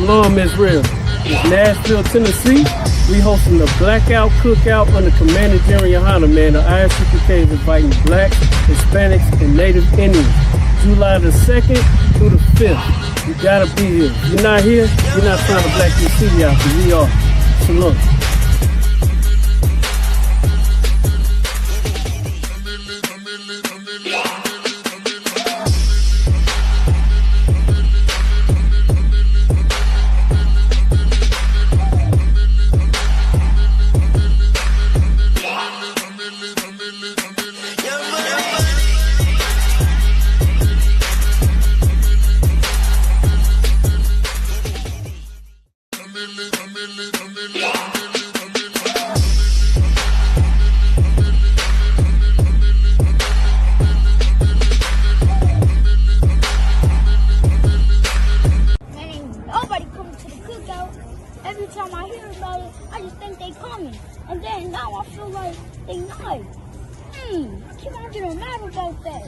Shalom, Israel. It's Nashville, Tennessee. We hosting the Blackout Cookout under Commander Jerry Yohana, man. The ISCPK is inviting Blacks, Hispanics, and Native Indians. July the 2nd through the 5th. You gotta be here. If you're not here, you're not trying to black this city out, because we are. Shalom. Every time I hear about it, I just think they coming. And then now I feel like they not. I keep on getting mad about that.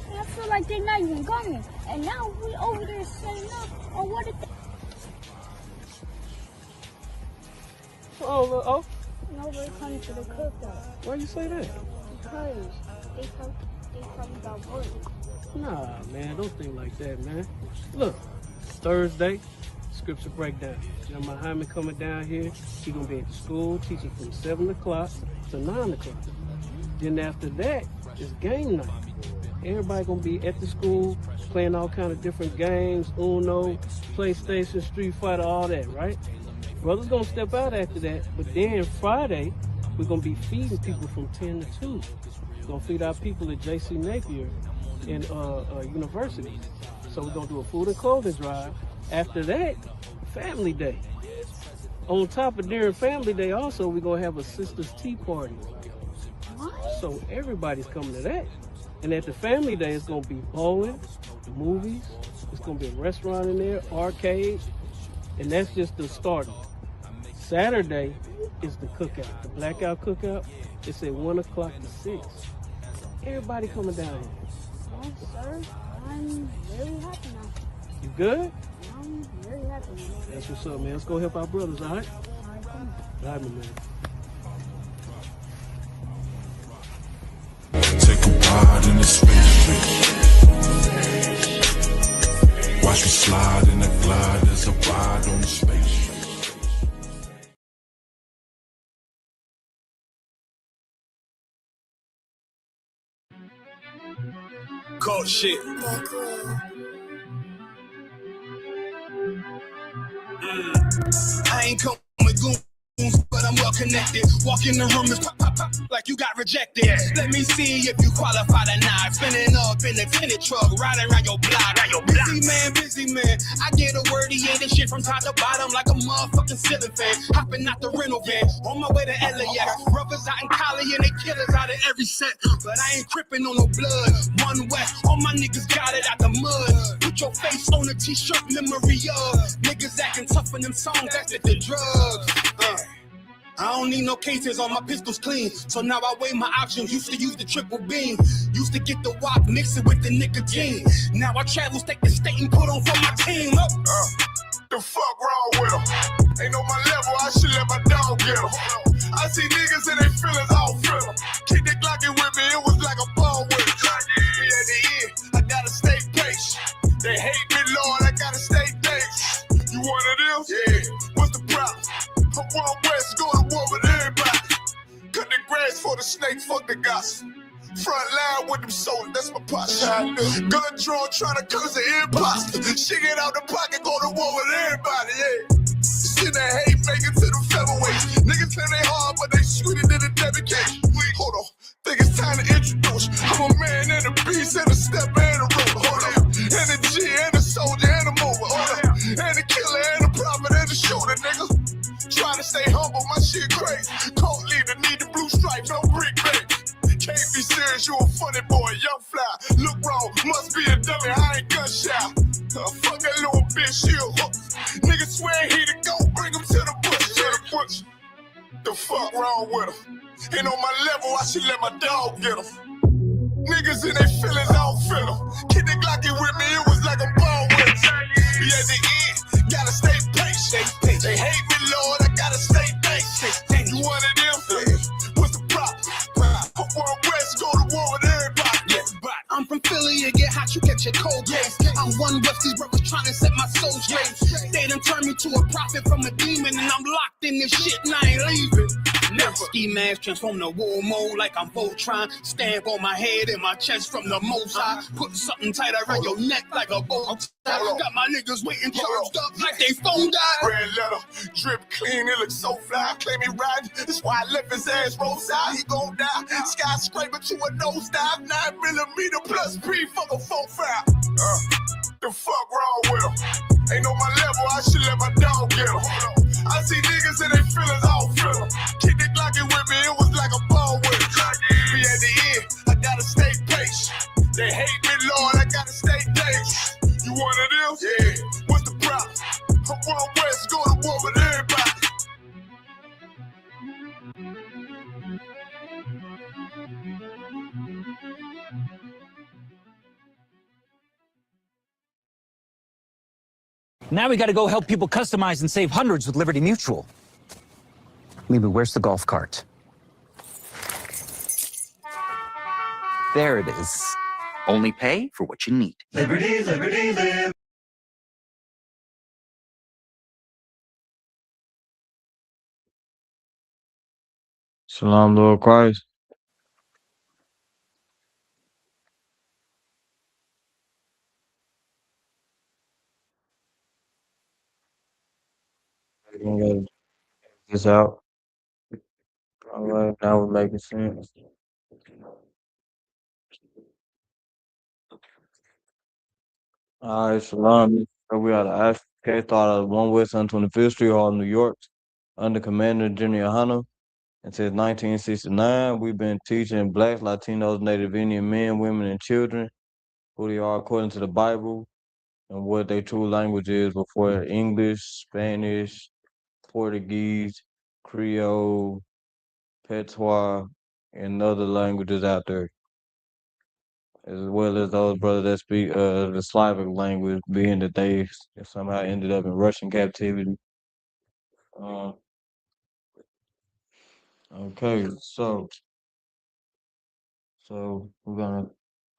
And I feel like they not even coming. And now we over there setting up on what it Oh. Nobody coming to the cookout. Why you say that? Because they talking about work. Nah, man, don't think like that, man. Look, it's Thursday. Scripture breakdown. Jeremiah Hyman coming down here. He gonna be at the school teaching from 7 o'clock to 9 o'clock. Then after that, it's game night. Everybody gonna be at the school playing all kind of different games, Uno, PlayStation, Street Fighter, all that, right? Brothers gonna step out after that, but then Friday, we're gonna be feeding people from 10 to 2. We're gonna feed our people at J.C. Napier in university. So we're gonna do a food and clothing drive. After that, family day. On top of during family day also, we're gonna have a sisters tea party. So everybody's coming to that. And at the family day, it's gonna be bowling, movies, it's gonna be a restaurant in there, arcade, and that's just the start. Saturday is the cookout, the blackout cookout. It's at 1 o'clock to 6. Everybody coming down here. Yes, sir. I'm really happy now. You good? I'm very happy. That's what's up, man. Let's go help our brothers, all right? All right, come on. All right, my man. Take a ride in the spaceship. Watch me slide in the glide. There's a ride on the spaceship. Cold shit. I ain't coming goons, but I'm well connected. Walk in the room is pop, pop, pop, like you got rejected. Let me see if you qualify or not. Spinning up in the tenant truck, riding around your block. Busy man. I get a word, he ain't this shit from top to bottom like a motherfucking ceiling fan. Hopping out the rental van, on my way to LAX. Rubbers out in Cali and they killers out of every set. But I ain't crippin' on no blood. One West, all my niggas got it out the mud. Put your face on a t-shirt, memory of niggas acting tough in them songs, that's the drugs. I don't need no cases, all my pistols clean. So now I weigh my options. Used to use the triple beam. Used to get the wop, mix it with the nicotine. Now I travel state to state and put on for my team. The fuck wrong with them? Ain't on my level, I should let my dog get them. I see niggas and they feelings all feel them. Keep the Glockin' with me, it was like a ball with it. At the end, I gotta stay patient. They hate me, Lord, I gotta stay patient. You one of them? Yeah. What's the problem? I'm one West, go to war with everybody. Cut the grass for the snakes, fuck the gossip. Front line with them soldiers, that's my posture. Gun drawn, trying to curse an imposter. She get out the pocket, go to war with everybody, yeah. Send that hate, make it to the featherweights. Niggas say they hard, but they sweeter than a debit cake. Hold on, think it's time to introduce. I'm a man and a beast and a step and a rover. Hold on, and a G and a soldier and a mover. Hold on, and a killer and a prophet and a shooter, nigga. Trying to stay humble, my shit crazy. Cold leader, need the blue stripe, no brick baby. Can't be serious, you a funny boy, young fly. Look wrong, must be a dummy, I ain't gunshot. Fuck that little bitch, she a hook. Nigga swear he the go, bring him to the bush. The fuck wrong with him? Ain't on my level, I should let my dog get him. Niggas in their feelings, I don't feel them. Kid the Glocky with me, it was like a ball with him. Be at the end, gotta stay to a prophet from a demon, and I'm locked in this shit and I ain't leaving. Never. Ski mask transform to war mode like I'm Voltron. Stamp on my head and my chest from the most high. Put something tight around your neck like a bow tie. Got my niggas waiting charged up like they phone died. Red letter, drip clean, it looks so fly. Claim he riding, that's why I left his ass roadside. He gon' die. Skyscraper to a nosedive. 9mm plus P for the 4-5. The fuck wrong with him? Ain't on my level, I should let my dog get him. I see niggas and they feelings all feel 'em. Kick the Glocky with me, it was like a ball with him. Be at the end, I gotta stay patient. They hate me, Lord, I gotta stay dangerous. You one of them? Yeah. What's the problem? I'm going west, go to war with everybody. Now we gotta go help people customize and save hundreds with Liberty Mutual. Lulu, where's the golf cart? There it is. Only pay for what you need. Liberty, liberty, live. Shalom, Lord Christ. We're gonna get this out. All right, now we're making sense. All right, Shalom. So we are the Ashton case thought of 1 West 125th Street Hall, New York, under Commander Junior Hunter. And since 1969, we've been teaching Blacks, Latinos, Native Indian men, women, and children who they are according to the Bible and what their true language is before English, Spanish, Portuguese, Creole, Patois, and other languages out there, as well as those brothers that speak the Slavic language, being that they somehow ended up in Russian captivity. Okay, so we're gonna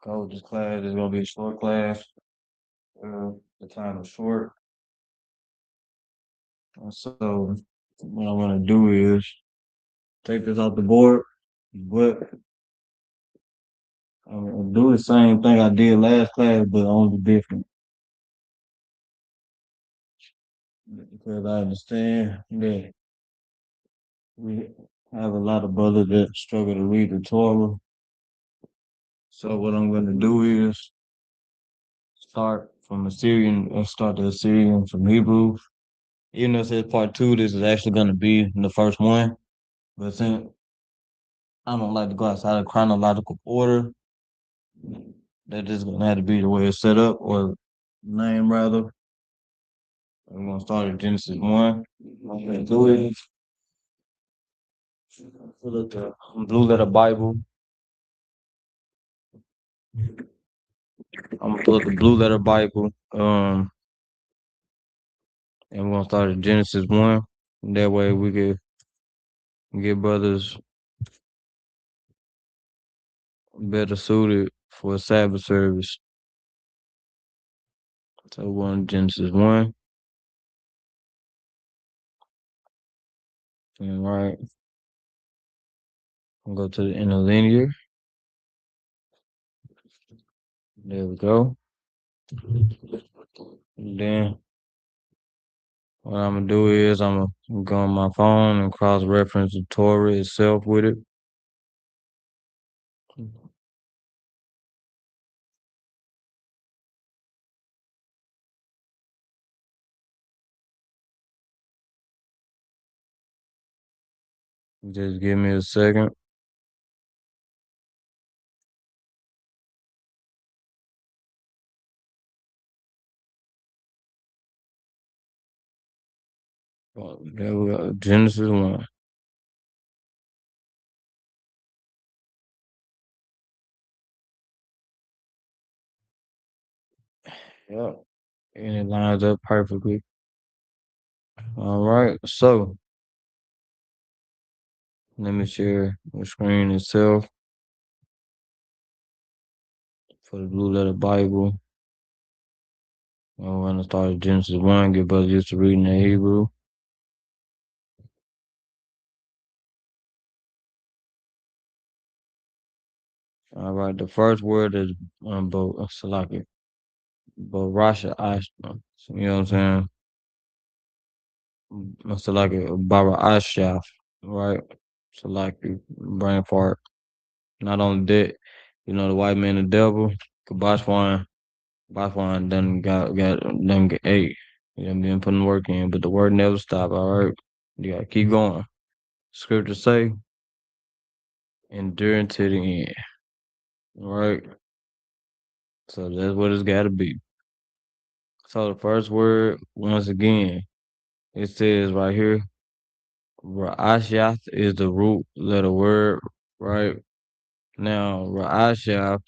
go with this class. It's gonna be a short class. The time is short. So what I'm gonna do is take this off the board, but I'm gonna do the same thing I did last class, but only different. Because I understand that we have a lot of brothers that struggle to read the Torah. So what I'm gonna do is start from Assyrian, start the Assyrian from Hebrew. Even though it says part 2, this is actually gonna be the first one. But since I don't like to go outside of chronological order, that is gonna have to be the way it's set up, or name rather. I'm gonna start at Genesis 1. I'm gonna do it. Pull up the Blue Letter Bible. I'm gonna pull up the Blue Letter Bible. And we're gonna start at Genesis 1. That way we can get brothers better suited for a Sabbath service. So we're on Genesis 1. And right. I'll go to the interlinear. There we go. And then what I'm gonna do is I'm gonna go on my phone and cross-reference the Torah itself with it. Just give me a second. There we go. Genesis 1. Yep. And it lines up perfectly. All right. So let me share the screen itself for the Blue Letter Bible. We're gonna start at Genesis 1, get brothers used to reading the Hebrew. All right, the first word is Salaki. Barasha Ashna. You know what I'm saying? Salaki Bara Ashaf, right? Salaki, brain fart. Not only that, the white man, the devil, Bashwan done get eight. Been putting work in, but the word never stop. All right, you gotta keep going. Scripture say, endure to the end. All right, so that's what it's got to be. So the first word, once again, it says right here, Ra'ashath is the root letter word, right? Now, Ra'ashath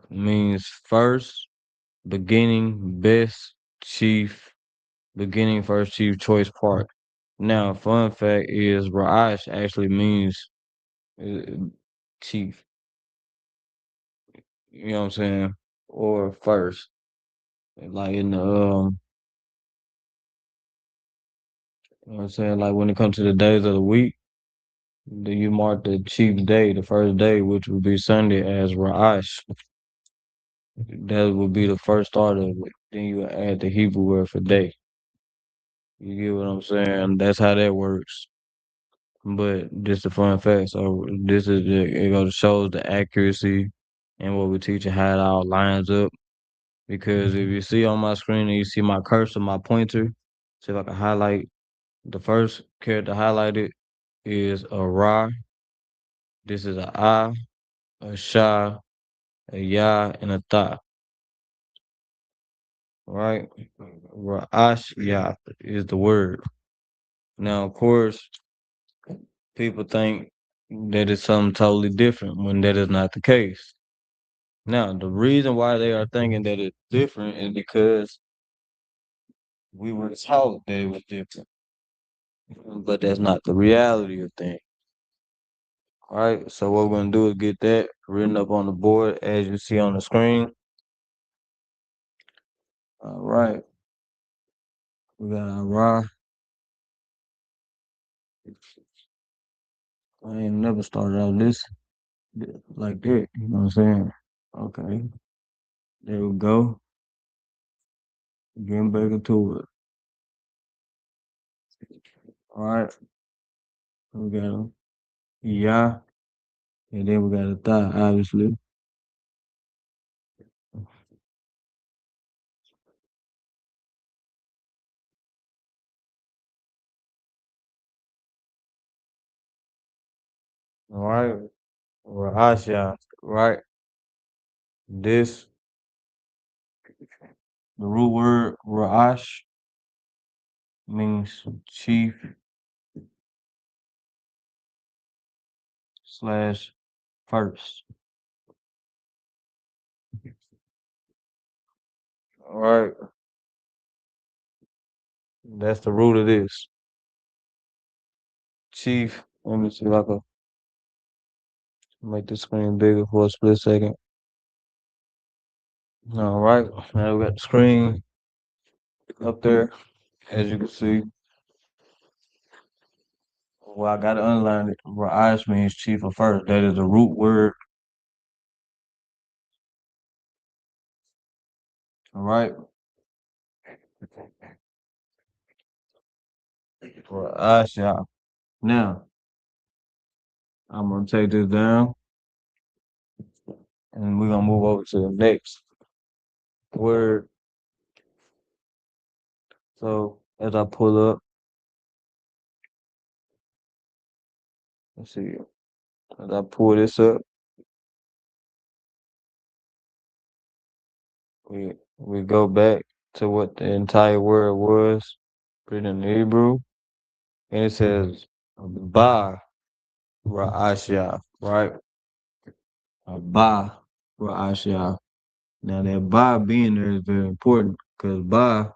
means first, beginning, best, chief, beginning, first, chief, choice part. Now, fun fact is Ra'ash actually means uh, chief, you know what I'm saying? Or first. Like in the you know what I'm saying? Like when it comes to the days of the week, do you mark the chief day, the first day, which would be Sunday, as Ra'ash. That would be the first start of it. Then you add the Hebrew word for day. You get what I'm saying? That's how that works. But just a fun fact. So this is it goes shows the accuracy and what we're teaching, how it all lines up. Because if you see on my screen and you see my cursor, my pointer, see if I can highlight the first character highlighted is a Ra. This is a I, a Sha, a Ya, and a Tha. Right? Ra'ash Ya is the word. Now, of course, people think that it's something totally different when that is not the case. Now, the reason why they are thinking that it's different is because we were taught that it was different, but that's not the reality of things. All right, so what we're gonna do is get that written up on the board as you see on the screen. All right, we got our Ra. I ain't never started out this like that. You know what I'm saying? Okay, there we go. Getting back into it. All right, we got a Ya, and then we got a Tha, obviously. All right, Rahasha, right? This, the root word Rahash means chief slash first. All right, that's the root of this. Chief, let me see if I can make the screen bigger for a split second. All right, now we got the screen up there, as you can see. Well, I got to underline it. Rahash means chief or first. That is the root word. All right. Rahash, yeah. Now, I'm gonna take this down, and we're gonna move over to the next word. So as I pull up, let's see. As I pull this up, we go back to what the entire word was written in Hebrew, and it says Ba Ra'ashia, right? Ba Ra'ashia. Now that Ba being there is very important because Ba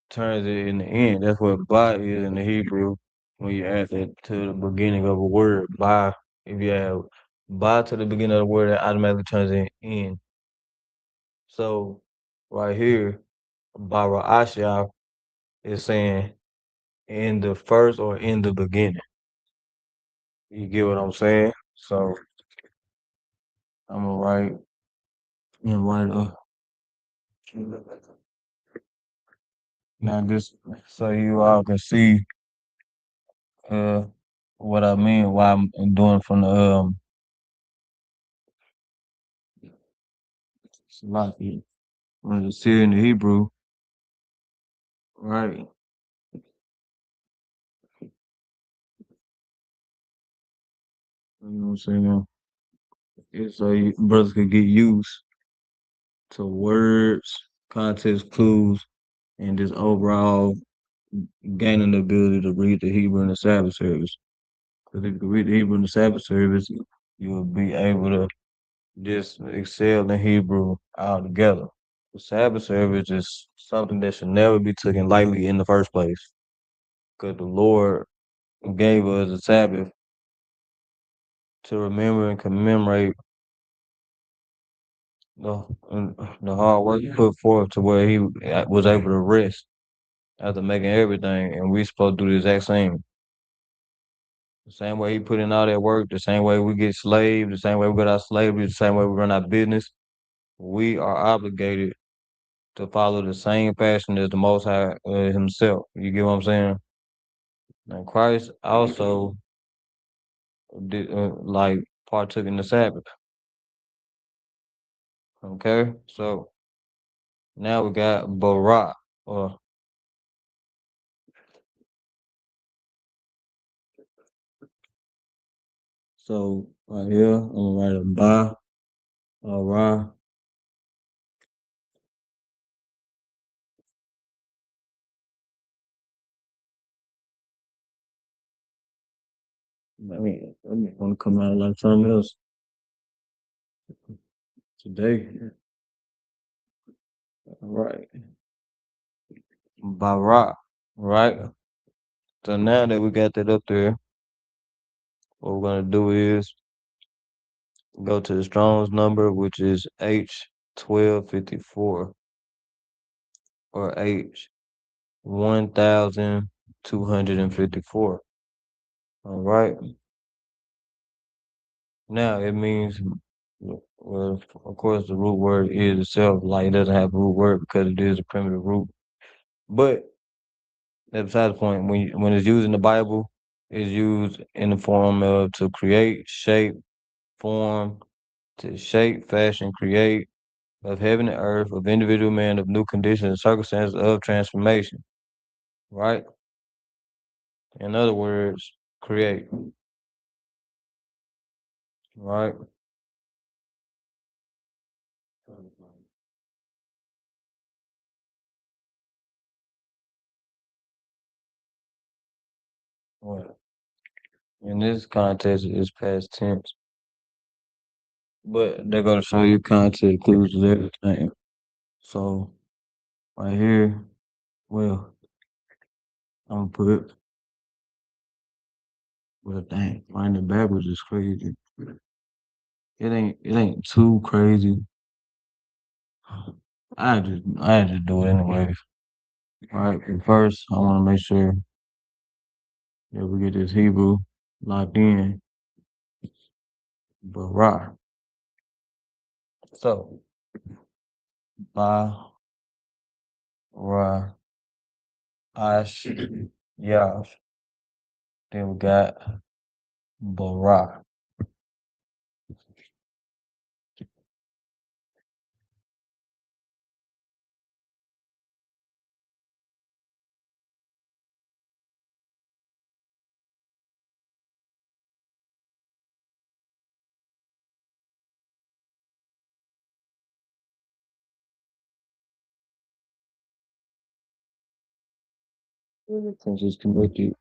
turns it in the end. That's what Ba is in the Hebrew when you add that to the beginning of a word. Ba, if you add Ba to the beginning of the word, that automatically turns it in. So right here, Bara Asha is saying in the first or in the beginning. You get what I'm saying? So I'm gonna write and write now this so you all can see uh what I mean, why I'm doing from the from the Syrian to Hebrew, right? You know what I'm saying? It's so brothers could get used to words, context clues, and just overall gaining the ability to read the Hebrew in the Sabbath service. Because if you can read the Hebrew in the Sabbath service, you'll be able to just excel in Hebrew altogether. The Sabbath service is something that should never be taken lightly in the first place. Because the Lord gave us a Sabbath to remember and commemorate the, the hard work he put forth to where he was able to rest after making everything. And we supposed to do the exact same. The same way he put in all that work, the same way we get slaved, the same way we got our slavery, the same way we run our business, we are obligated to follow the same passion as the Most High himself. You get what I'm saying? And Christ also did like partook in the Sabbath. Okay, so now we got Barak. Or so right here, I'm gonna write a Ba, a Ra. I mean, want to come out like something else today. All right, Barak. Right. So now that we got that up there, what we're gonna do is go to the Strong's number, which is H1254 or H1254. All right. Now it means, well, of course, the root word is itself. Like it doesn't have a root word because it is a primitive root. But that's beside the point. When it's used in the Bible, it's used in the form of to create, shape, form, to shape, fashion, create, of heaven and earth, of individual man, of new conditions and circumstances of transformation. Right? In other words, create. Right? Well, in this context, it's past tense. But they're gonna show you context clues and everything. So right here, well, I'm gonna put well dang, finding backwards is crazy. It ain't too crazy. I just do it anyways. All right, but first I wanna make sure that we get this Hebrew locked in. Bara. So Ba Ra Ash Yash. Then we got Bara. Since it's convicted.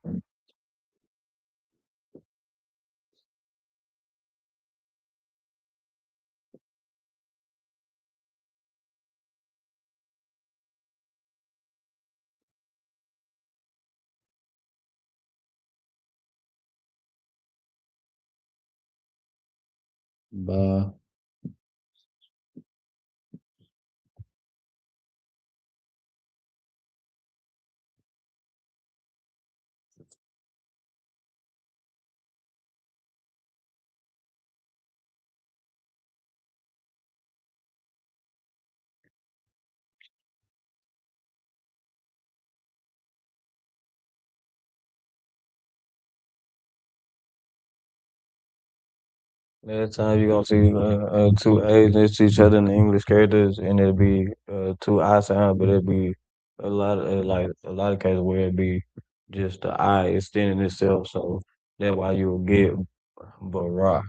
Ba That time you gonna see two A's next to each other in the English characters, and it'll be two I sounds, but it'll be a lot of cases where it'll be just the I extending itself. So that's why you'll get Bara.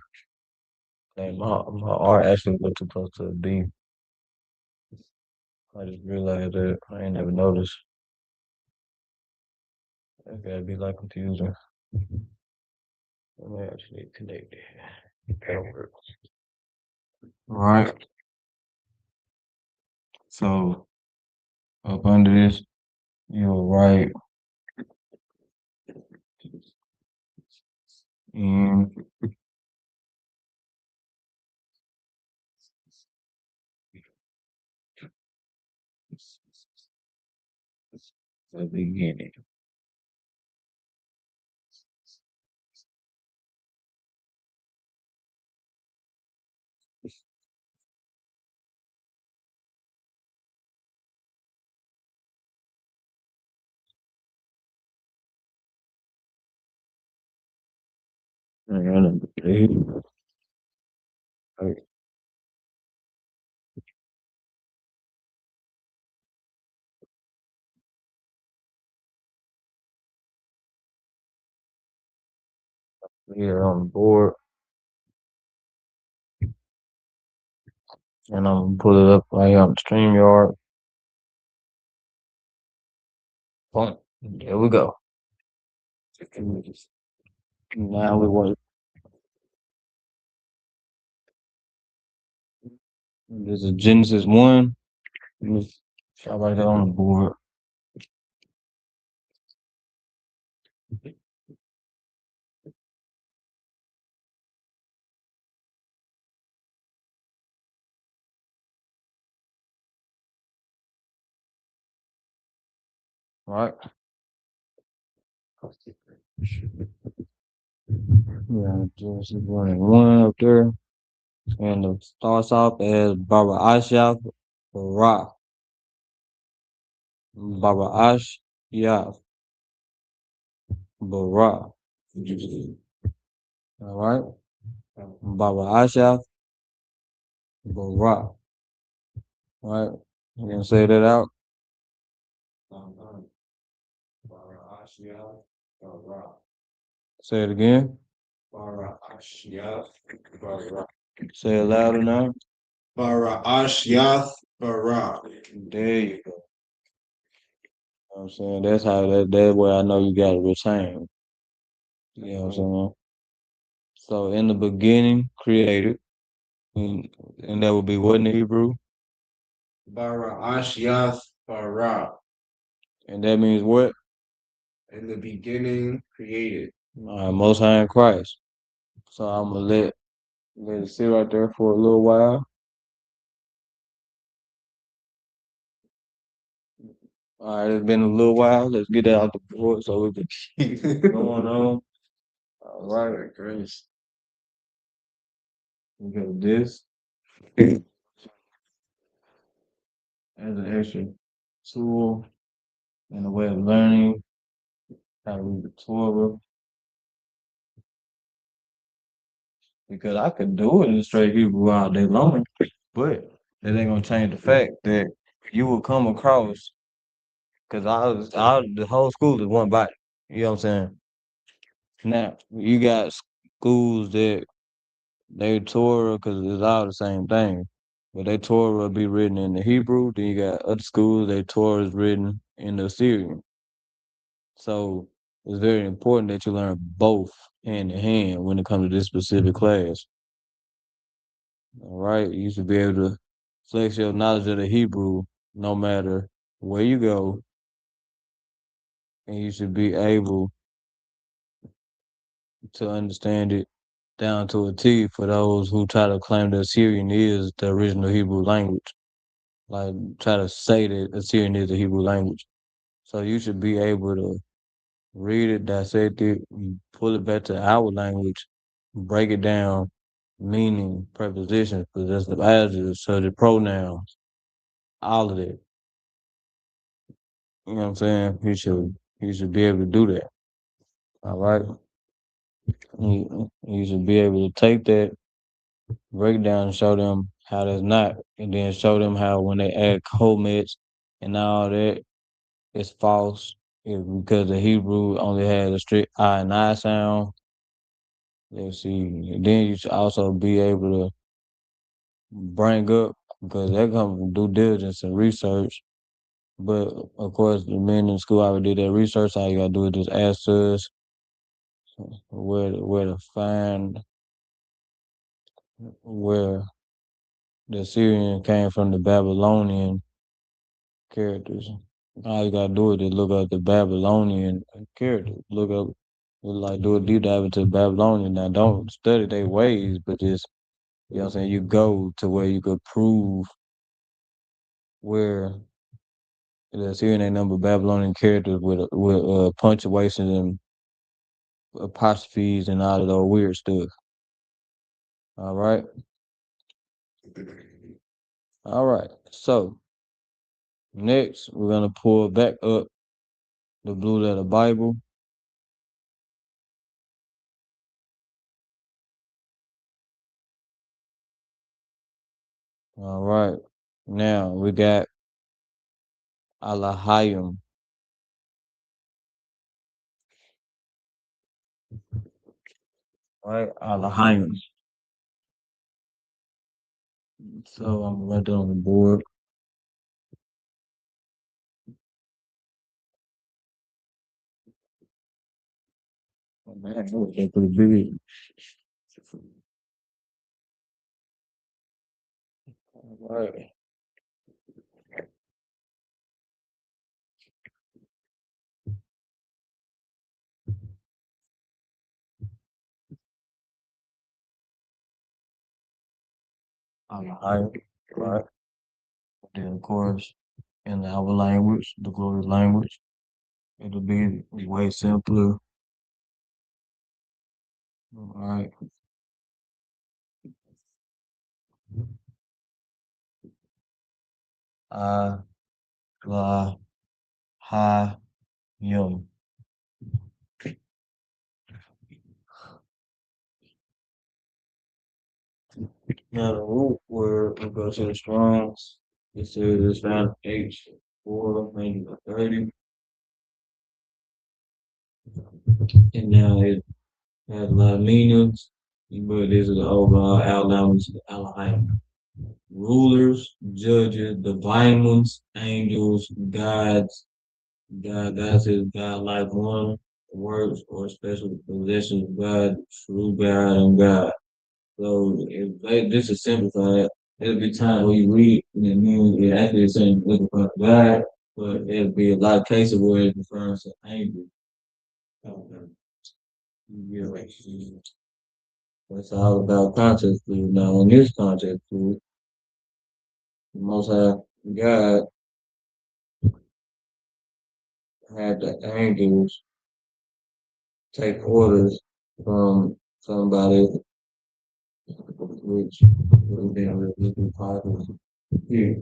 And my R actually went too close to a B. I just realized that I ain't never noticed. That gotta be like confusing. Let me actually connect it. That'll work. All right. So up under this, you'll write in the beginning. I gotta believe. Right here on the board, and I'm gonna pull it up right here on the StreamYard. Boom. There we go. Now we want this is Genesis 1. Let's shot right there on the board. Right. Yeah, Genesis 1 and 1 up there. And it starts off as Baba Ashyaf Ra. Baba Ashyaf Bara. All right. Baba Ashyaf Bara. All right. You can say that out. Say it again. Say it louder now. Bara Ashyath Bara. There you go. You know what I'm saying? That's how that's where I know you gotta retain. You know what I'm saying? So in the beginning, created. And that would be what in the Hebrew? Bara Ashyath Bara. And that means what? In the beginning, created. Most High in Christ. So I'm gonna let it sit right there for a little while. All right, it's been a little while. Let's get that out the board so we can keep going on. All right, Grace. We got this as an extra tool and a way of learning how to read the Torah. Because I could do it in straight Hebrew all day long, but it ain't gonna change the fact that you will come across because the whole school is one body. You know what I'm saying? Now you got schools that they Torah because it's all the same thing, but they Torah be written in the Hebrew. Then you got other schools they Torah is written in the Assyrian. So it's very important that you learn both hand in hand when it comes to this specific class. All right, you should be able to flex your knowledge of the Hebrew no matter where you go, and you should be able to understand it down to a T for those who try to claim that Assyrian is the original Hebrew language. Like try to say that Assyrian is the Hebrew language. So you should be able to read it, dissect it, pull it back to our language, break it down, meaning, prepositions, possessive adjectives, subject pronouns, all of that. You know what I'm saying? He should be able to do that. All right. You should be able to take that break down and show them how that's not, and then show them how when they add comets and all that, it's false. Because the Hebrew only had a strict I and I sound. Let's see. And then you should also be able to bring up, because that comes from due diligence and research. But of course, the men in school already did that research. All you gotta do is just ask us where to find where the Assyrian came from, the Babylonian characters. All you gotta do is just look up the Babylonian characters. Look up, like, do a deep dive into Babylonian. Now, don't study their ways, but just, you know what I'm saying, you go to where you could prove where the Assyrian ain't number Babylonian characters with punctuation and apostrophes and all of those weird stuff. All right. All right. So next, we're gonna pull back up the Blue Letter Bible. All right. Now we got Alahayim. All right, Alahayim. So I'm gonna write that on the board. Oh, man, that was pretty big. All right. Alahayim. Right. Then of course, in our language, the glory language, it'll be way simpler. All right. Alahayim. Now the root word will go to the Strongs. It says it's found H4, maybe 30. And now it has a lot of meanings, but this is the overall outline, which is Elohim. Rulers, judges, divine ones, angels, gods. God says God like one, works or special possessions of God, true God and God. So if this is simplified, there'll be time where you read and it means it actually is saying looking for God, but there'll be a lot of cases where it refers to angels. Yeah, it's all about context clues. Now, in this context clue, the Most High God had the angels take orders from somebody, which would have been really positive here.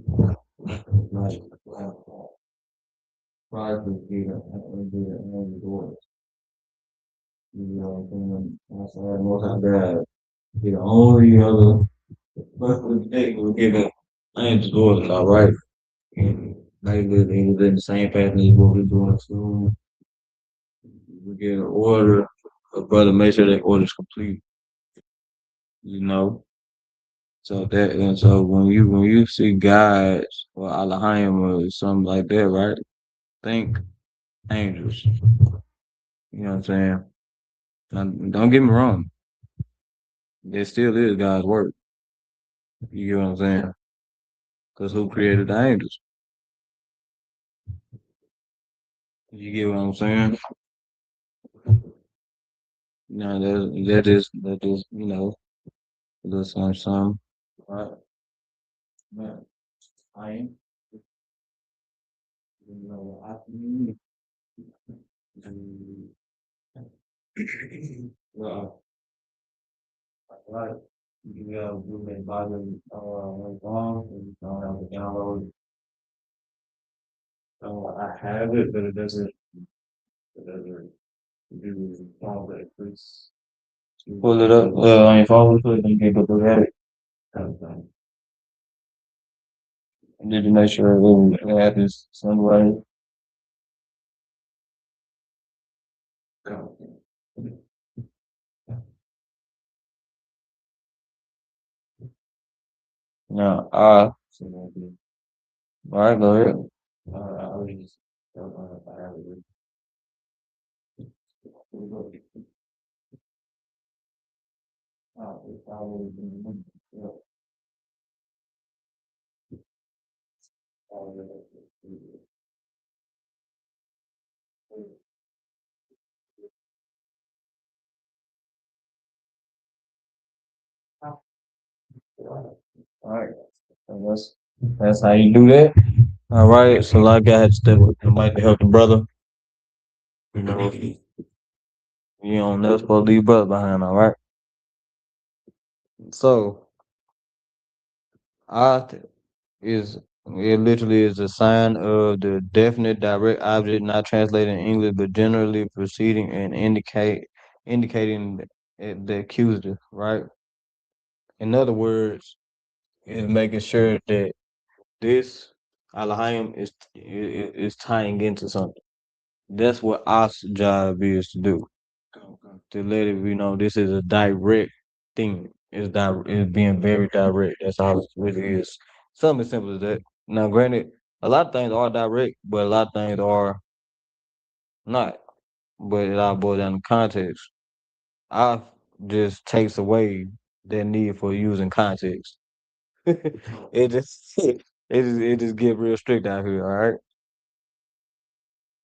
Like, prior to the angel orders. You know what I'm saying? That's why Most High God, the only other person they were given angels orders, all right? And they live in the same pattern as what we're doing. So we get an order, a brother make sure that order is complete. You know. So that, and so when you see guys or Allahim or something like that, right? Think angels. You know what I'm saying? Now, don't get me wrong. It still is God's work. You get what I'm saying? Because who created the angels? You get what I'm saying? Now that is a little something. Right. Man, I ain't. You know, well, right. You have Blu-ray volume on, and you don't have to download. I have it, but it doesn't do all that. Pull it up. I ain't follow it, and you can go look at it. Did you make sure we had this sunrise? No, all right, go ahead. All right, so that's how you do that. All right, so like I had to step with the mic to help the brother. You know, you don't never supposed to leave brother behind. All right, so I is it literally is a sign of the definite direct object not translated in English but generally preceding and indicating the accusative, right? In other words, is making sure that this Alahayim is tying into something. That's what our job is to do. To let it be known this is a direct thing. It's being very direct. That's all it really is. Something as simple as that. Now, granted, a lot of things are direct, but a lot of things are not. But it all boils down to context. I just takes away that need for using context. it just it just get real strict out here, all right?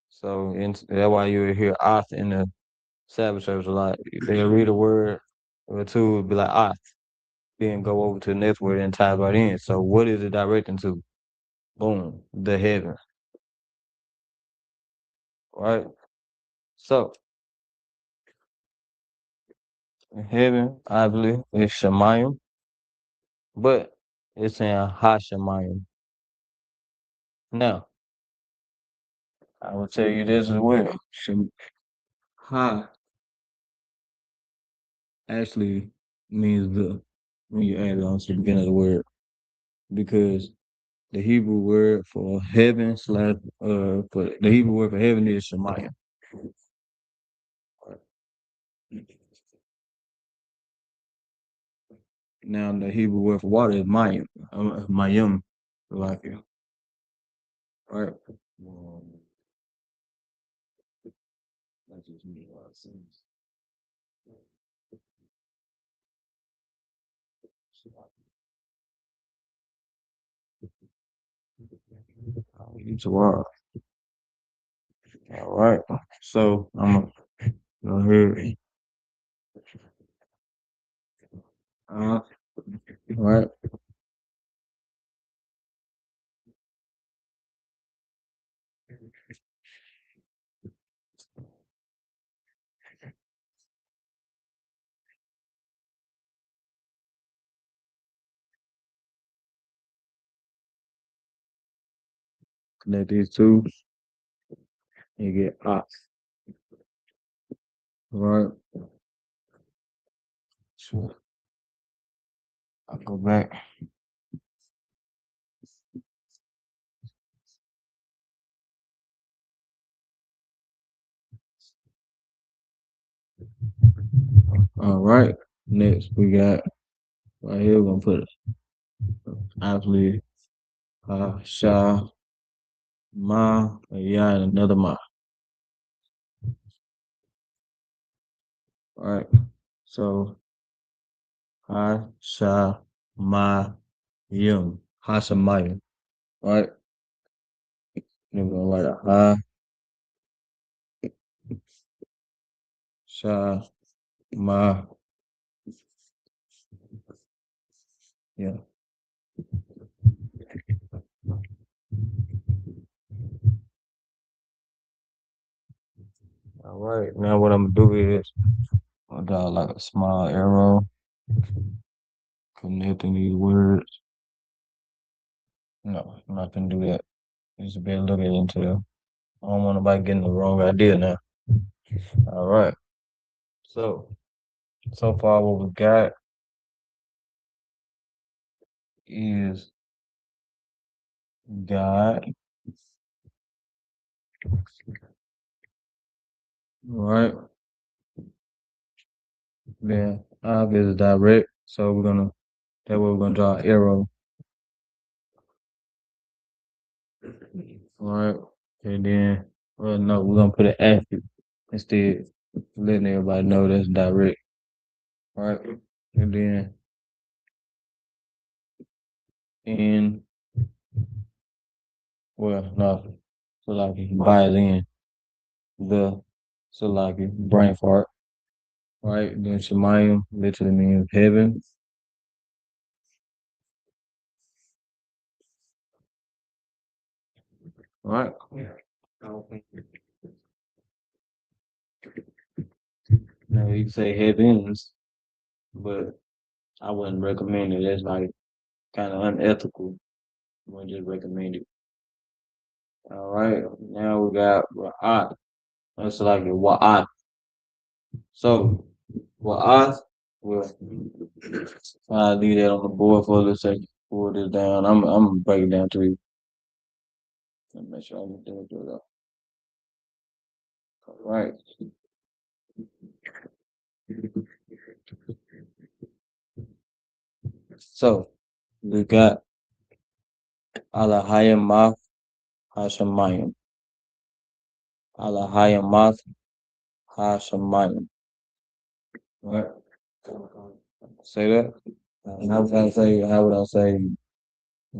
So that's why you hear oth in the Sabbath service a lot. They'll read a word or two, be like oth, then go over to the next word and tie it right in. So what is it directing to? Boom, the heaven, right? So heaven, I believe, is Shemayim, but it's saying Ha Shemayim. Now, I will tell you this as well. Ha actually means the when you add it on to the beginning of the word because the Hebrew word for heaven slash for the Hebrew word for heaven is Shemayim. Now the Hebrew word for water is Mayim, Mayim, like it. All right. That just means a lot of sense. Tomorrow. All right. So I'm gonna go ahead. All right. Connect these two. You get ox. All right. So I'll go back. All right. Next we got right here. We're gonna put obviously Sha Ma Ya and another Ma. All right. So Ha Sha Ma Yum. Hashemayim. All right. Then we're gonna write a Ha Sha Ma Yeah. All right. Now what I'm gonna do is I'll draw like a small arrow connecting these words. No, I'm not gonna do that. Just be a little bit into the I don't want nobody getting the wrong idea now. All right. So so far what we got is God. All right. Then Av is direct. So that way we're gonna draw an arrow. All right. And then, well, no, we're gonna put an asterisk instead, letting everybody know that's direct. All right. And then in, well, no, so like he buys in the, so like brain fart. All right. Then Shemayim literally means heaven. All right. Now you say heavens, but I wouldn't recommend it. That's like kind of unethical. I wouldn't just recommend it. All right. Now we got Ra'at. That's like a Wa'at. So Wa'at, well, I'll leave that on the board for a little second. Pull this down. I'm gonna break it down to you. Let me make sure I'm doing it up. All right. So we got Alahayamath Hashemayim. Alahayamath Hashemayim. Right. Say that. How would I say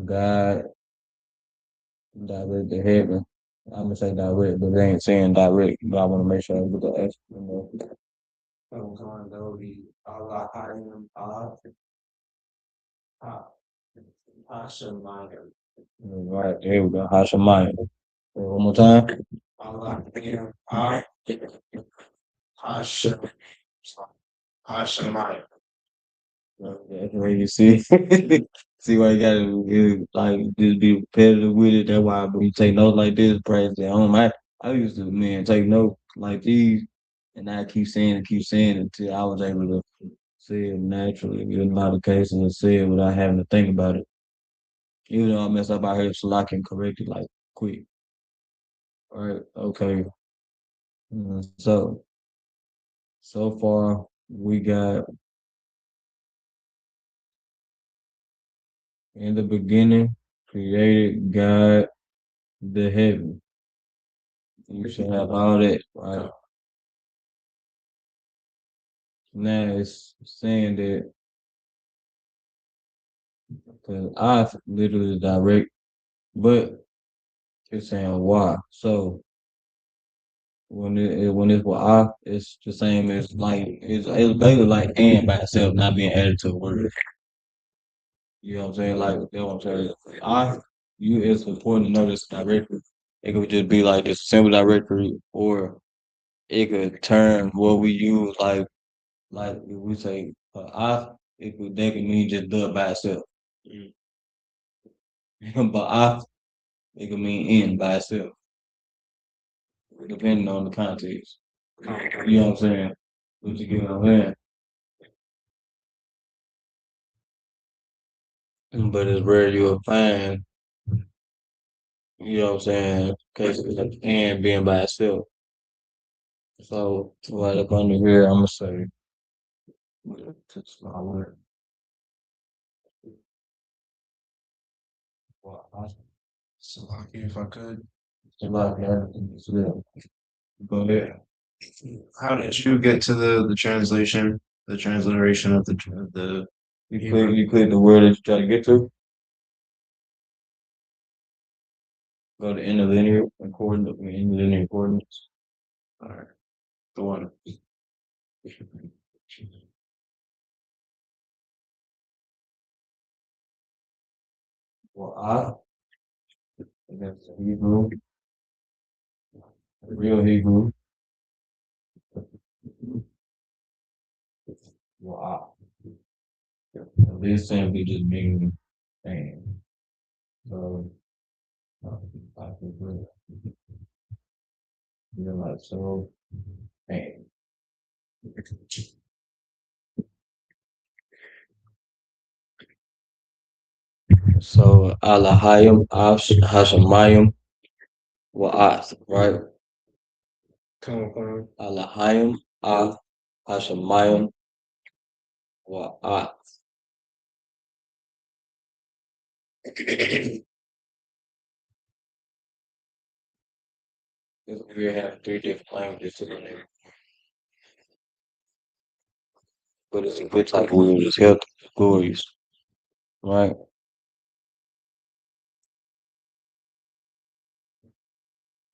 God direct the heaven? I'm gonna say direct, but they ain't saying direct. But I want to make sure I get the extra. That would be Allah Hashemayim. Right, here we go. Hashemayim. One more time. Allah Hashemayim. That's where you see. See why you gotta like just be repetitive with it. That's why when you take notes like this, praise at home. I used to take notes like these, and I keep saying it until I was able to say it naturally. In a lot of cases, I say it without having to think about it. Even though I mess up, I heard so I can correct it like quick. All right, okay. So far we got in the beginning created God the heaven. You should have all that, right? Now it's saying that because I literally direct, but it's saying why. So when it's with I, it's the same as like it's basically like and by itself, not being added to a word. You know what I'm saying? Like that's what I'm saying. It's important to know this directory. It could just be like this simple directory, or it could turn what we use like if we say I, that could mean just the by itself. But I, it could mean in by itself, depending on the context. You know what I'm saying? What you get what I'm saying? But it's rare you'll find, you know what I'm saying, cases like and being by itself. So right up under here, I'm gonna say small word. So, if I could, Go ahead. how did you get to the translation, the transliteration of the You click the word that you try to get to. Go to interlinear coordinates. All right, the one. Well, that's Hebrew, real Hebrew. Well, this simply just means pain. So, I can put like so pain. So Alahayim Hashemayim Wa'ath, right? Alahayim Hashemayim Wa'ath. We have three different languages in there, but it's a good type of we just help stories, right?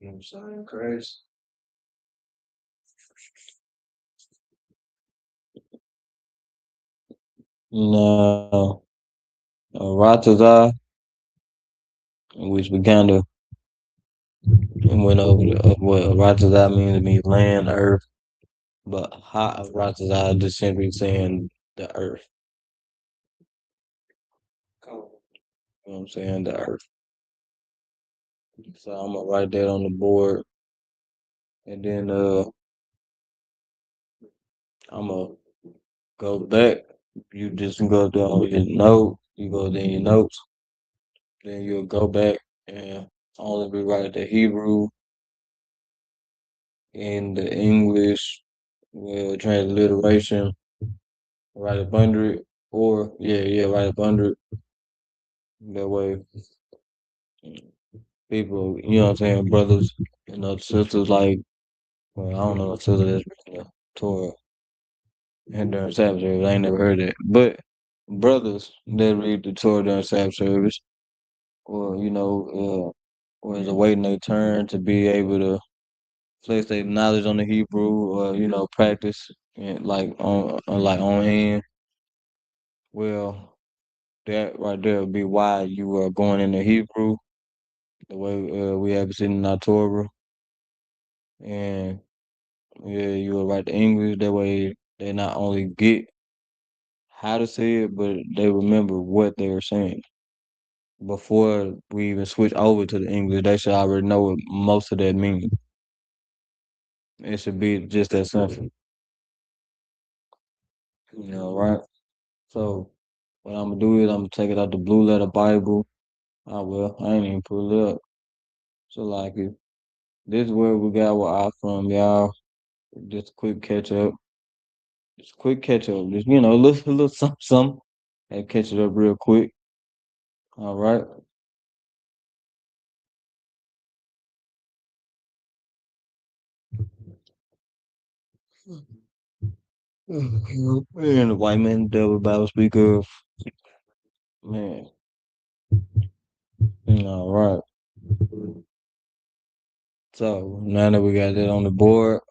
You know what I'm saying? Crazy. Now, Rataza, which we kind of went over what Rataza means. It means land, earth, but Ha Rataza just simply saying the earth. You know what I'm saying? The earth. So I'm gonna write that on the board, and then I'm gonna go back. You just go down your note. You go down your notes. Then you'll go back and only rewrite the Hebrew and the English, well, transliteration, write up under it, or write up under it. That way, people, you know what I'm saying, brothers and sisters, like, well, I don't know, a sister that's reading the Torah and during Sabbath service. I ain't never heard that, but brothers that read the Torah during Sabbath service, or or is awaiting their turn to be able to place their knowledge on the Hebrew, or practice and on hand. Well, that right there would be why you are going into Hebrew the way we have it sitting in our Torah, and you will write the English. That way, they not only get how to say it, but they remember what they are saying. Before we even switch over to the English, they should already know what most of that means. It should be just that simple, right? So what I'm gonna do is I'm gonna take it out the Blue Letter Bible. I ain't even pull it up. So like it. This is where we got what I from, y'all. Just a quick catch up. Just a quick catch up. Just a little something, something. And catch it up real quick. All right. And the white man, devil, Bible speaker. Man. All right. So now that we got that on the board,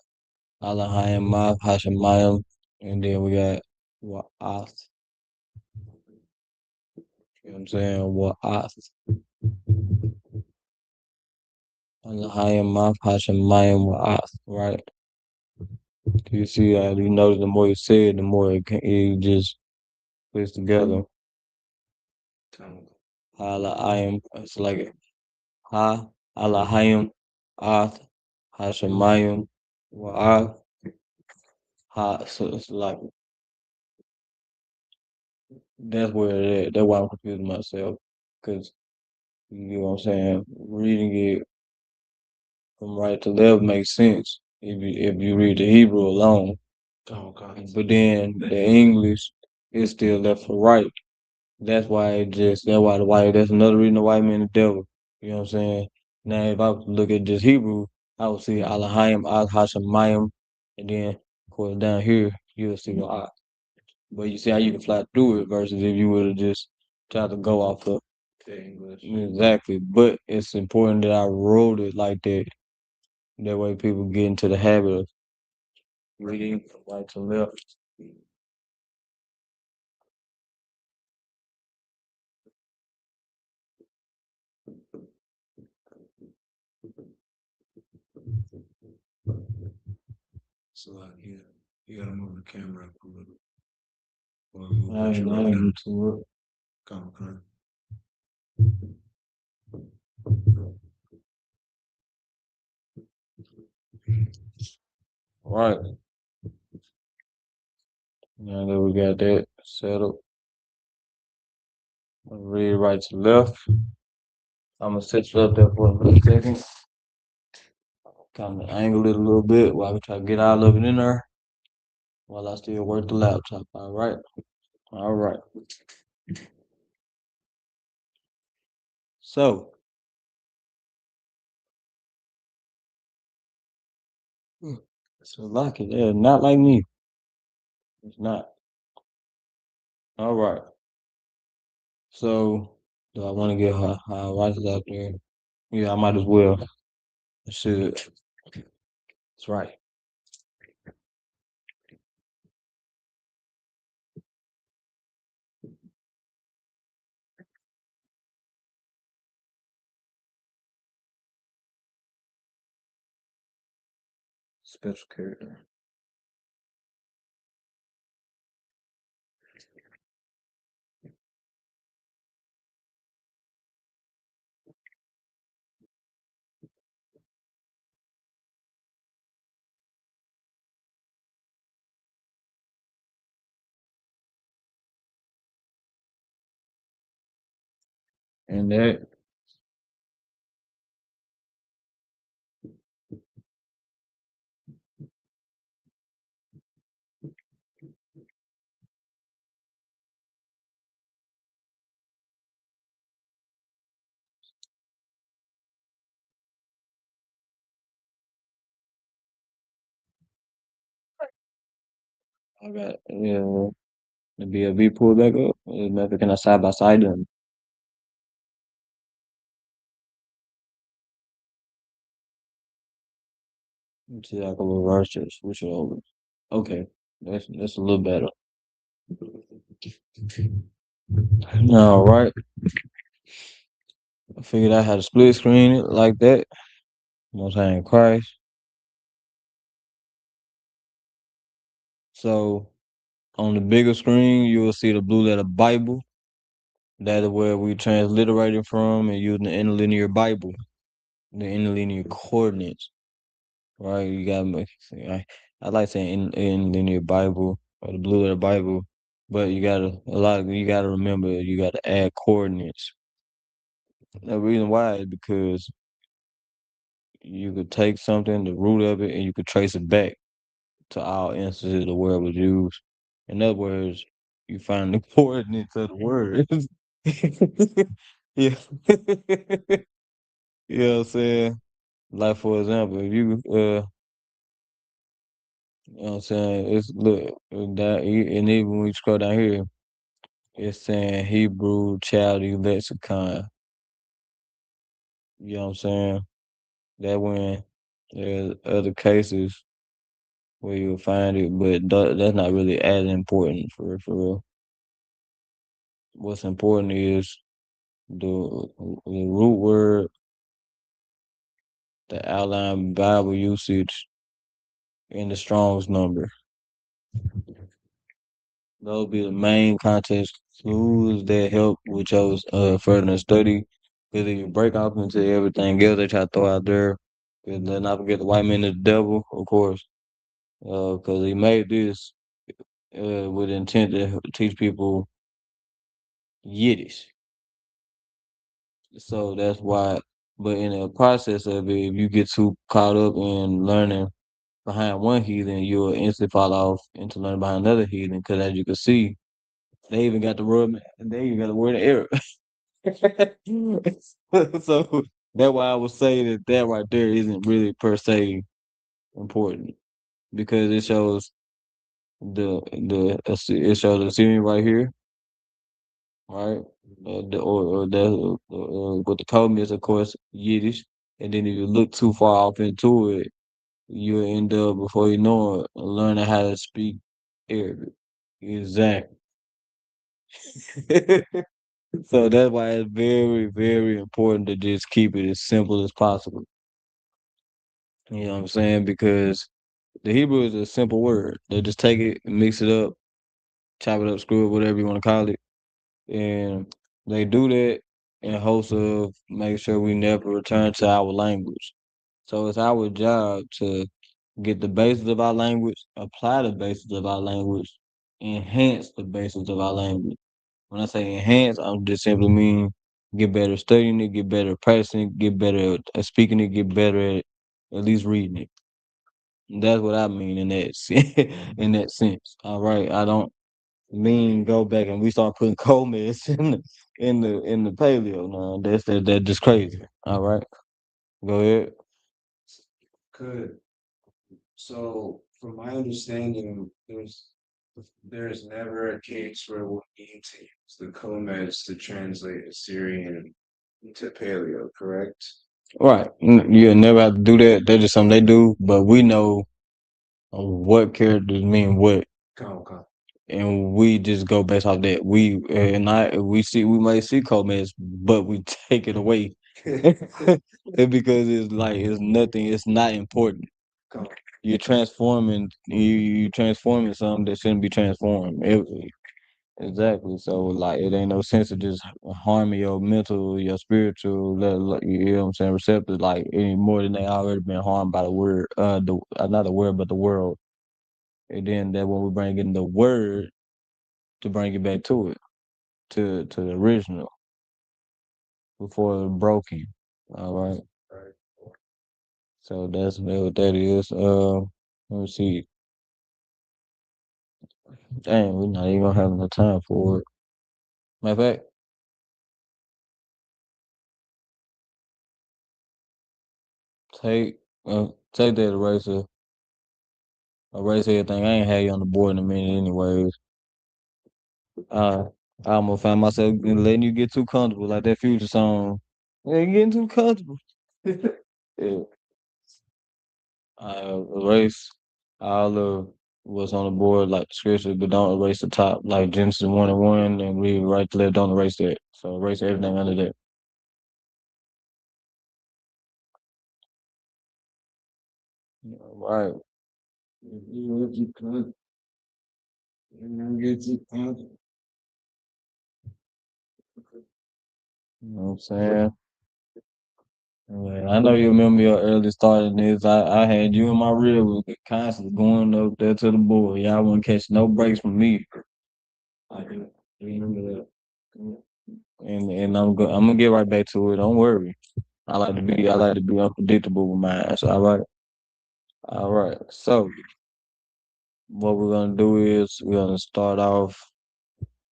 Alahayim Mav, Hashemayim, and then we got Wa'ath. You know what I'm saying? Wa'ath. Alahayim Mav, Hashemayim, Wa'ath. Right? You see, you notice the more you say it, the more it just fits together. Alahayim, it's like Ha, Alahayim, Ath, Hashemayim, Wa'ath, Ha. So it's like, that's where it is. That's why I'm confusing myself. Because, you know what I'm saying? Reading it from right to left makes sense if you read the Hebrew alone. Okay. But then the English is still left for right. That's another reason the white man the devil. You know what I'm saying? Now, if I was to look at just Hebrew, I would see Alahayim, Al Hashemayim, and then, of course, down here, you'll see the I. But you see how you can fly through it versus if you would have just tried to go off the English. exactly. But it's important that I wrote it like that. That way people get into the habit of reading from right to left. So like, you gotta move the camera up a little. Or I move that ain't you right now. to it. Come on. Right. Now that we got that settled. Read right to left. I'm gonna set you up there for a second. Kind of angle it a little bit while we try to get all of it in there while I still work the laptop. All right. All right. So it's a lock it. Yeah, not like me. It's not. All right. So do I want to get her highlights out there? Yeah, I might as well. I should. That's right. Special character. And that I got the BLB pulled back up. Maybe can I side by side them? Let's see, I can reverse it, switch it over. Okay, that's a little better. All right, I figured out how to split screen it like that. Most High in Christ. So on the bigger screen, you will see the blue letter Bible. That is where we transliterated from and using the interlinear Bible, the interlinear coordinates. Right? You gotta make. I like saying interlinear Bible or the blue letter Bible, but you gotta remember you gotta add coordinates. The reason why is because you could take something, the root of it, and you could trace it back to all instances of where it was used. In other words, you find the coordinates of the word. Yeah. You know what I'm saying? Like for example, if you know what I'm saying, it's look that and even when you scroll down here, it's saying Hebrew Chaldee lexicon. You know what I'm saying? That when there's other cases where you'll find it, but that's not really as important for real. What's important is the root word, the outline Bible usage, and the Strong's number. Those be the main context clues that help with your further study. Because if you break off into everything else they try to throw out there, and then not forget the white man is the devil, of course, because he made this with intent to teach people Yiddish. So that's why. But in the process of it, if you get too caught up in learning behind one heathen, you'll instantly fall off into learning behind another heathen. Because as you can see, they even got the word. They even got the word in Arab. So that's why I would say that right there isn't really per se important because it shows it shows the Syrian right here, right? Or the what the code is, of course, Yiddish. And then if you look too far off into it, you'll end up before you know it learning how to speak Arabic. Exactly. So that's why it's very, very important to just keep it as simple as possible. You know what I'm saying? Because the Hebrew is a simple word. They just take it, mix it up, chop it up, screw it, whatever you want to call it. And they do that in hopes of making sure we never return to our language. So it's our job to get the basis of our language, apply the basis of our language, enhance the basis of our language. When I say enhance, I'm just simply mean get better studying it, get better at practicing it, get better at speaking it, get better at least reading it. That's what I mean in that in that sense. All right, I don't mean go back and we start putting cold meds in the paleo. No, that's just crazy. All right, go ahead. Good. So, from my understanding, there's never a case where we need to use the comets to translate Assyrian into Paleo, correct? Right, you'll never have to do that. That's just something they do. But we know what characters mean what, Come, come. and we just go based off that. We and I we might see comments, but we take it away because it's like it's nothing. It's not important. Come. You transforming something that shouldn't be transformed. Exactly. So like it ain't no sense of just harming your mental, your spiritual, you know what I'm saying, receptors like any more than they already been harmed by the word, the not the word but the world. And then that when we bring in the word to bring it back to it, to the original before it was broken. All right. Right. So that's what that is. Let me see. Dang, we're not even gonna have enough time for it. Matter of fact, take take that erase everything. I ain't had you on the board in a minute anyways. Uh I'm gonna find myself letting you get too comfortable, like that future song. Yeah, you getting too comfortable. Yeah. Erase all of what's on the board, like the scripture, but don't erase the top, like Genesis 1:1, and read right to left. Don't erase that. So erase everything under that. All right. You get too comfortable. You know what I'm saying? Yeah, I know you remember your early start in this. I had you in my rib constantly going up there to the board. Y'all wouldn't catch no breaks from me. I can remember that. And I'm gonna get right back to it. Don't worry. I like to be unpredictable with mine. So all right. All right. So what we're gonna do is we're gonna start off.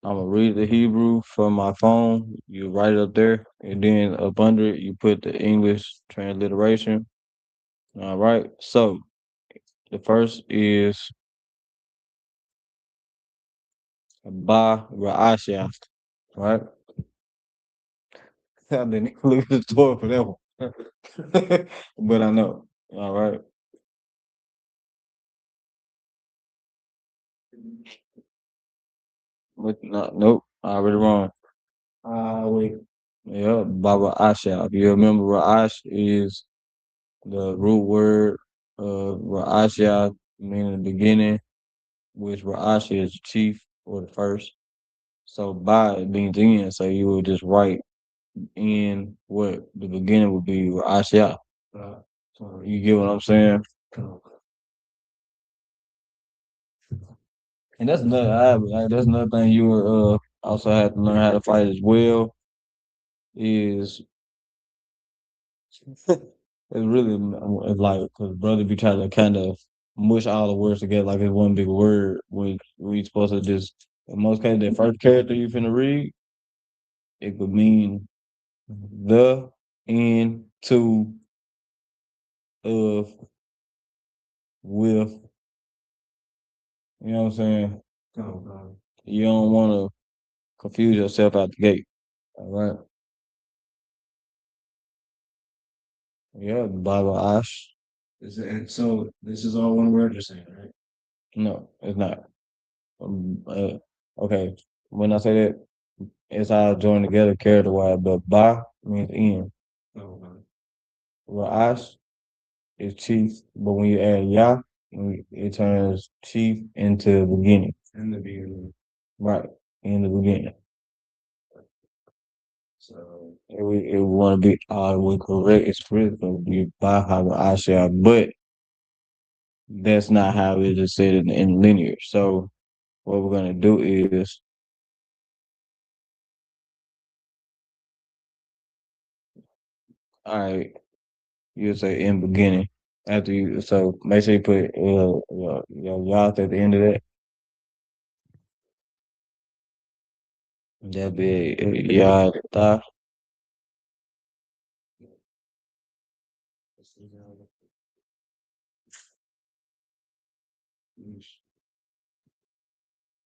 I'm gonna read the Hebrew from my phone. You write it up there, and then up under it you put the English transliteration. All right. So the first is Ba Ra'asha. Right? I didn't look at the store for that one. But I know. All right. Nope. I already wrong. Wait. Yeah, Baba Asha. If you remember, Ra'ash is the root word of Ra'asha, meaning the beginning, which Ra'ash is the chief or the first. So Ba it means in, so you would just write in what the beginning would be Ra'asha. So you get what I'm saying? And that's another thing you also have to learn how to fight as well is it's really it's like because brother be trying to kind of mush all the words together like it's one big word when we supposed to just in most cases that first character you finna read it could mean the in to of with you know what I'm saying. You don't want to confuse yourself out the gate. All right. Yeah, the Bible Ash. So this is all one word you're saying, right? No, it's not. Okay, when I say that, it's all joined together character wise, but Ba means in. Oh, Ra'ash is chief, but when you add Ya, it turns chief into beginning. in the beginning. Right, in the beginning. So It want to be all the way correct, it's critical to be Ba Ra'ash, but that's not how it is said in linear. So what we're gonna do is All right, you say in beginning. After you, so make sure you put y'all at the end of that. That'd be y'all at the top.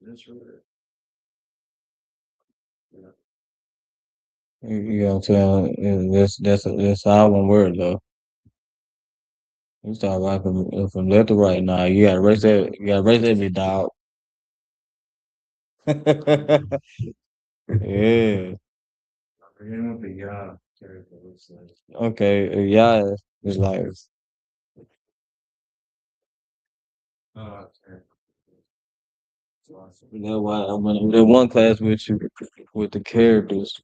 That's right. Yeah. You know what I'm saying? That's all one word though. You start right from left to right now. You gotta raise that. You gotta raise that big dog. Yeah. I forget what the Yah character looks like. Okay. Yeah. It's like Okay. you know why I went in that one class with you with the characters.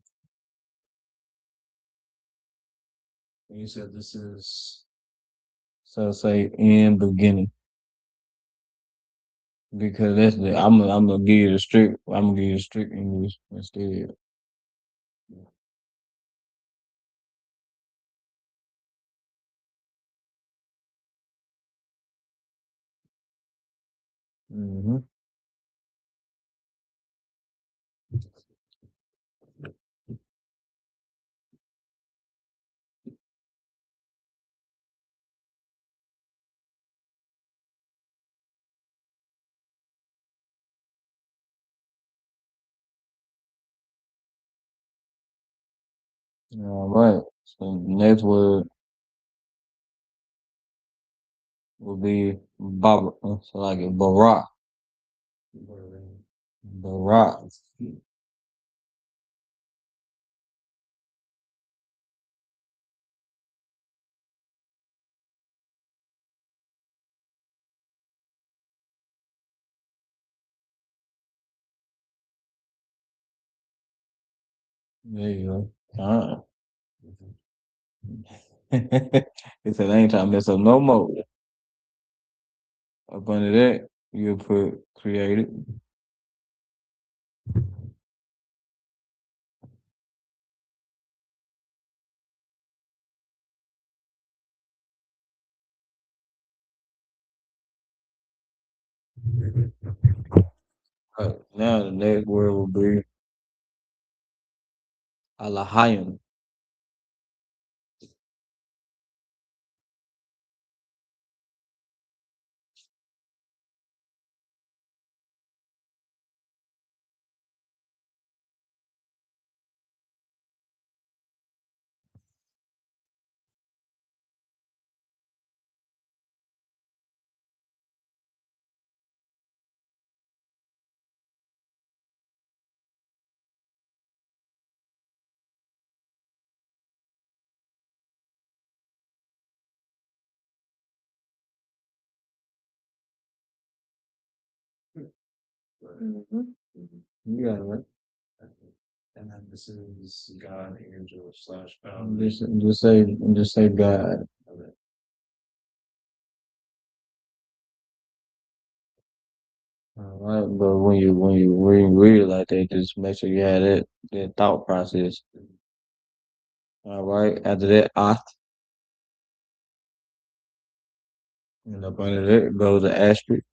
And you said this is So say in beginning because that's the I'm gonna give you the strict. I'm gonna give you the strict English instead. Mm-hmm. All right. So the next word will be Baba. So like a Barak. Barak. There you go. All right. He said, I ain't trying to mess up no more. Up under that, you put created. Right. Now the next word will be Alahayim. Mhm. You got it right. And then this is God, angel, slash Just say God. Okay. All right, but when you read it like that, just make sure you have that thought process. All right. After that, Ath, and up under that goes the asterisk.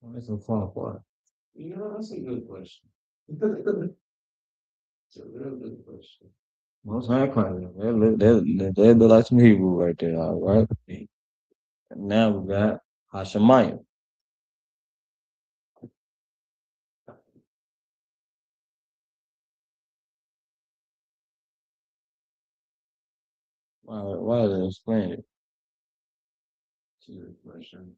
That's a fun part. You know, that's a good question. It's a real good question. Most high claim. That look like some Hebrew right there. All right. Now we got Hashemayim. Why did I explain it? It's a good question.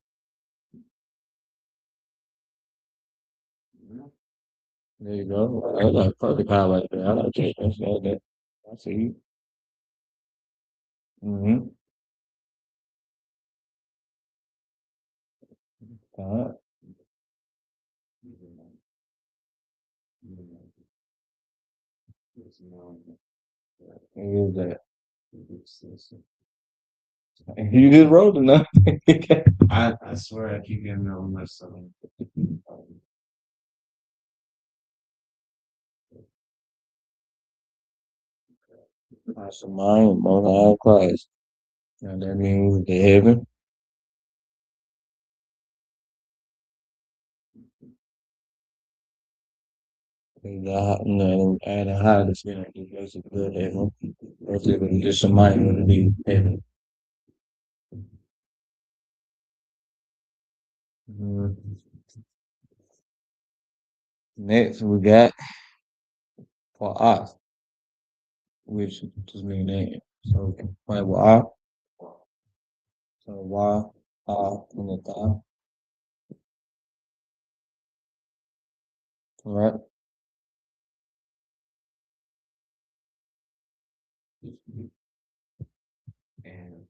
Yeah. There you go. I like fuck the power right there. I like that. I see you. Mm-hmm. All right. What is that? You just wrote enough. I swear I keep getting on myself. That's a mind, most high Christ. And that means the heaven. And the highest, is basically the heaven. Or if it just a mind would be heaven. Mhm. Next, we got for us, which just mean name. So we can play with our. So why in the top. All right. And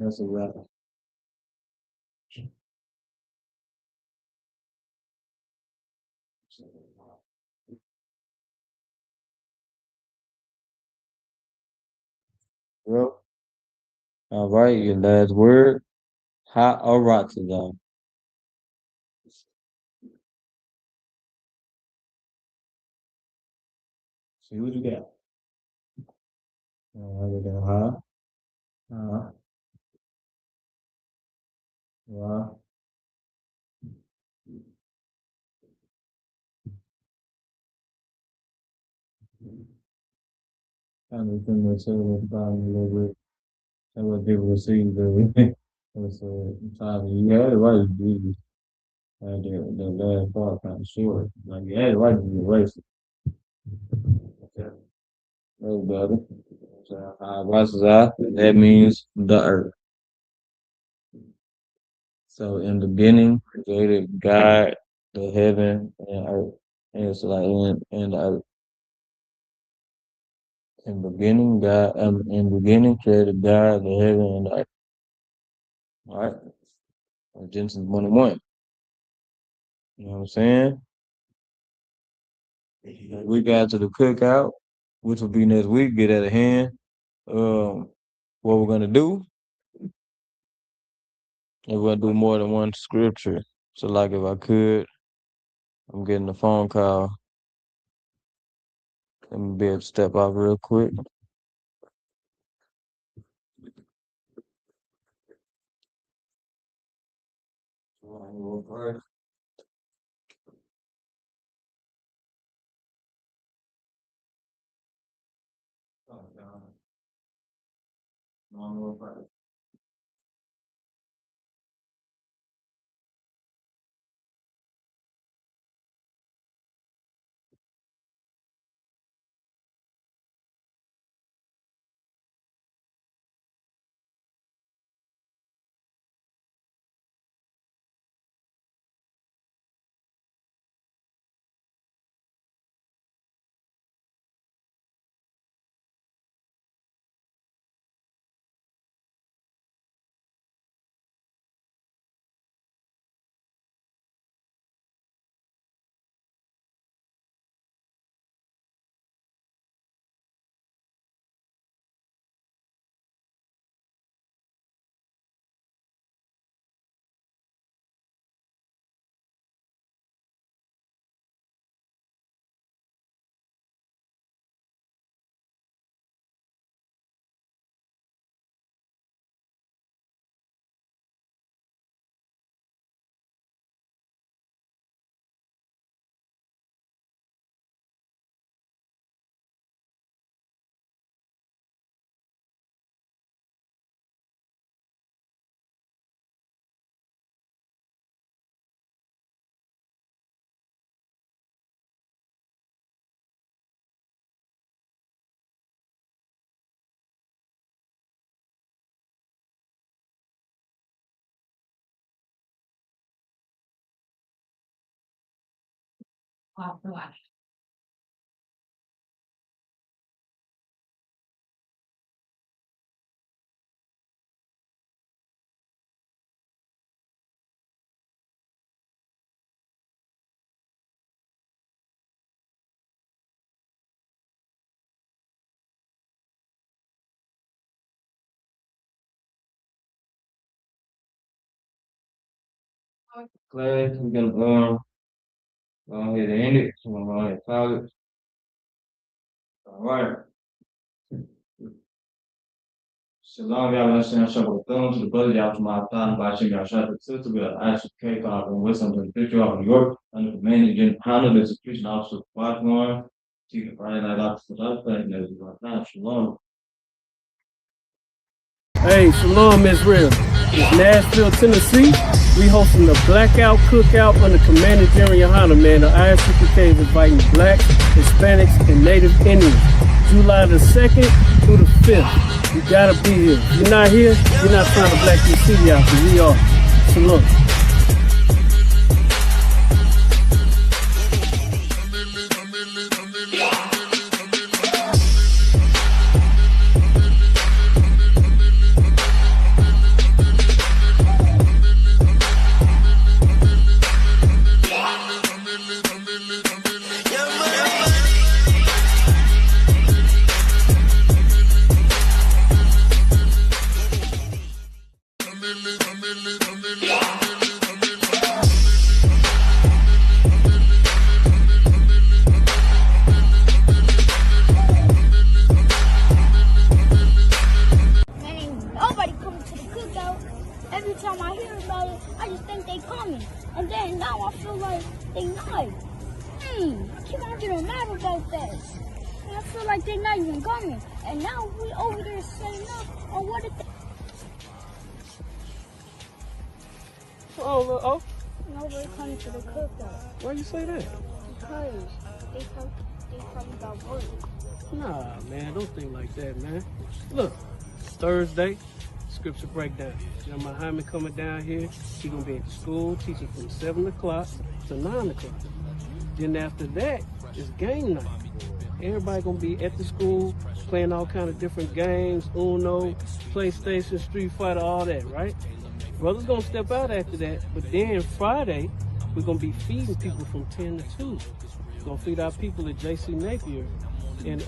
That's a wrap. Well, all right, your last word. Hot or Rotterdam? See what you got. All right, we got hot. Uh, wow. Kind of thing that's about a little bit. That's what people see, but sometimes you had it right, you had the last part kind of short. Like you had it right, you erased it. Okay. That's better. So, Rasazah, that means the earth. So in the beginning, created God, the heaven and earth. And it's like in the earth. In the beginning, in the beginning created God, the heaven and the earth. All right. Genesis 1:1. You know what I'm saying? We got to the cookout, which will be next week. Get at a hand. Um, what we're gonna do? And we're gonna do more than one scripture. So like if I could, I'm getting a phone call. Let me be able to step out real quick. Class, we're gonna go ahead and end it. So I'm gonna go ahead and call it. All right. Shalom, y'all. Let's send some to the brother. Y'all to my time by checking out shot the sister. We are actually K card and wisdom to the picture of New York under the command of General Honda, the execution officer of Baltimore. See the Friday night officer of the thing as well. Now, shalom. Hey, Shalom Israel. It's Nashville, Tennessee. We hosting the Blackout Cookout under Commander General Yohana, man. The ISUPK is inviting blacks, Hispanics, and Native Indians. July the 2nd through the 5th. You gotta be here. If you're not here, you're not trying to black this city out, because we are. Shalom. Every time I hear about it, I just think they coming. And then now I feel like they not. I keep on getting mad about that. And I feel like they not even coming. And now we over there setting up on what it Oh, Nobody coming to the cookout. why you say that? Because they probably got work. Nah, man, don't think like that, man. Look, it's Thursday, scripture breakdown. Jeremiah Hyman coming down here. He gonna be at the school teaching from 7 o'clock to 9 o'clock. Then after that, it's game night. Everybody gonna be at the school playing all kind of different games, Uno, PlayStation, Street Fighter, all that, right? Brother's gonna step out after that, but then Friday, we're gonna be feeding people from 10 to 2. We're gonna feed our people at J.C. Napier in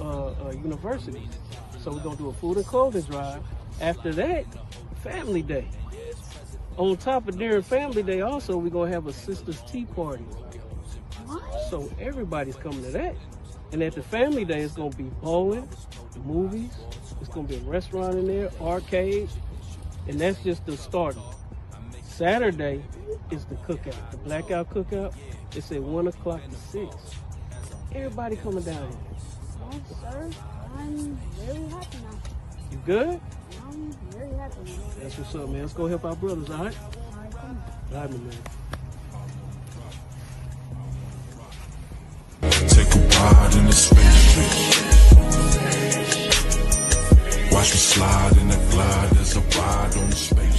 university. So we're gonna do a food and clothing drive. After that, family day. On top of during family day also, we're gonna have a sister's tea party. So everybody's coming to that. And at the family day, it's gonna be bowling, movies, it's gonna be a restaurant in there, arcade, and that's just the start. Saturday is the cookout, the blackout cookout. It's at 1 o'clock to 6. Everybody coming down here. Yes, sir. I'm very happy now. You good? I'm very happy now. That's what's up, man. Let's go help our brothers, all right? All right, come on. All right, my man. Take a ride in the spaceship. Watch me slide in the glide. There's a ride on the space.